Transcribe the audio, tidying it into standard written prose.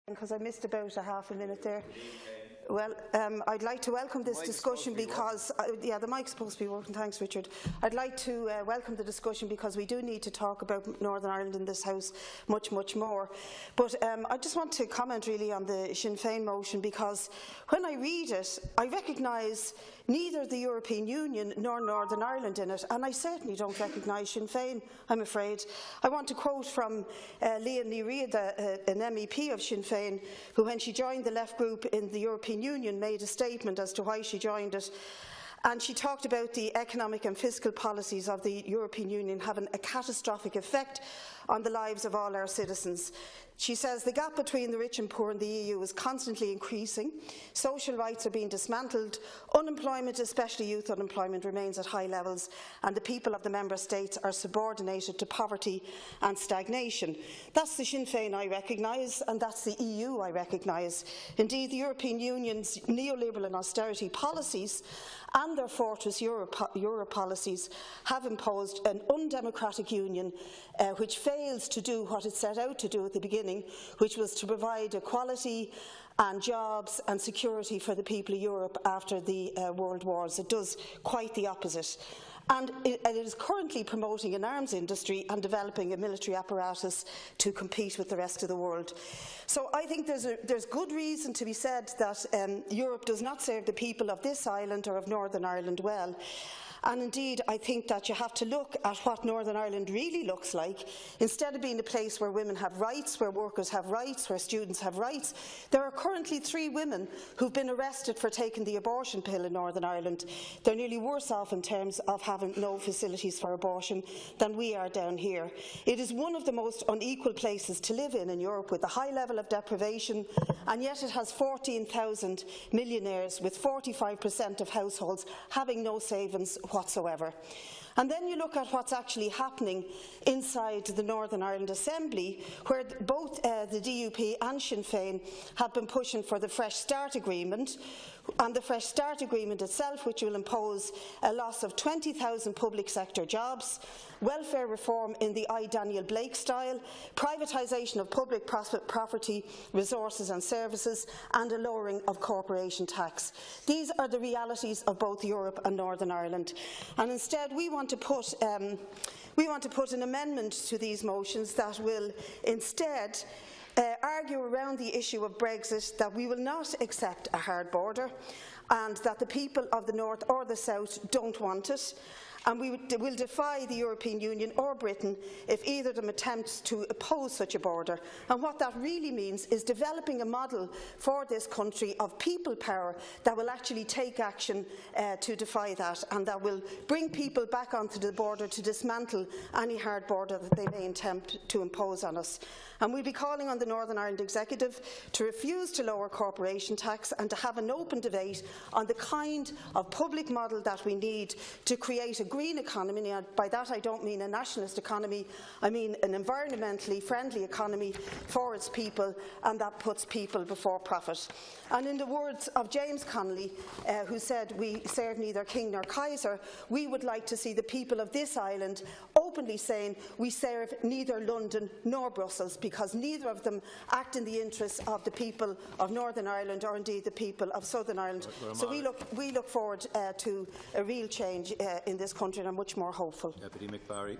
Because I missed about a half a minute there. Well, I'd like to welcome this discussion because, the mic's supposed to be working. Thanks, Richard. I'd like to welcome the discussion because we do need to talk about Northern Ireland in this House much more. But I just want to comment really on the Sinn Féin motion, because when I read it, I recognise neither the European Union nor Northern Ireland in it, and I certainly don't recognise Sinn Féin, I'm afraid. I want to quote from Lian Ní Riad, an MEP of Sinn Féin, who, when she joined the left group in the European Union, made a statement as to why she joined it. And she talked about the economic and fiscal policies of the European Union having a catastrophic effect on the lives of all our citizens. She says the gap between the rich and poor in the EU is constantly increasing, social rights are being dismantled, unemployment, especially youth unemployment, remains at high levels, and the people of the Member States are subordinated to poverty and stagnation. That's the Sinn Féin I recognise, and that's the EU I recognise. Indeed, the European Union's neoliberal and austerity policies and their Fortress Europe policies have imposed an undemocratic union which fails to do what it set out to do at the beginning, which was to provide equality and jobs and security for the people of Europe after the world wars. It does quite the opposite. And it is currently promoting an arms industry and developing a military apparatus to compete with the rest of the world. So I think there's good reason to be said that Europe does not serve the people of this island or of Northern Ireland well. And indeed, I think that you have to look at what Northern Ireland really looks like. Instead of being a place where women have rights, where workers have rights, where students have rights, there are currently 3 women who have been arrested for taking the abortion pill in Northern Ireland. They're nearly worse off in terms of having no facilities for abortion than we are down here. It is one of the most unequal places to live in Europe, with a high level of deprivation, and yet it has 14,000 millionaires, with 45% of households having no savings whatsoever. And then you look at what's actually happening inside the Northern Ireland Assembly, where both the DUP and Sinn Féin have been pushing for the Fresh Start Agreement, and the Fresh Start Agreement itself, which will impose a loss of 20,000 public sector jobs, welfare reform in the I. Daniel Blake style, privatisation of public property, resources and services, and a lowering of corporation tax. These are the realities of both Europe and Northern Ireland. And instead we want to put an amendment to these motions that will instead argue around the issue of Brexit, that we will not accept a hard border, and that the people of the North or the South don't want it. And we will defy the European Union or Britain if either of them attempts to oppose such a border. And what that really means is developing a model for this country of people power that will actually take action to defy that, and that will bring people back onto the border to dismantle any hard border that they may attempt to impose on us. And we'll be calling on the Northern Ireland Executive to refuse to lower corporation tax and to have an open debate on the kind of public model that we need to create a green economy. And by that I don't mean a nationalist economy, I mean an environmentally friendly economy for its people, and that puts people before profit. And in the words of James Connolly, who said we serve neither king nor Kaiser, we would like to see the people of this island openly saying we serve neither London nor Brussels, because neither of them act in the interests of the people of Northern Ireland or indeed the people of Southern Ireland. So we look forward to a real change in this country, and I'm much more hopeful. Deputy McBarry.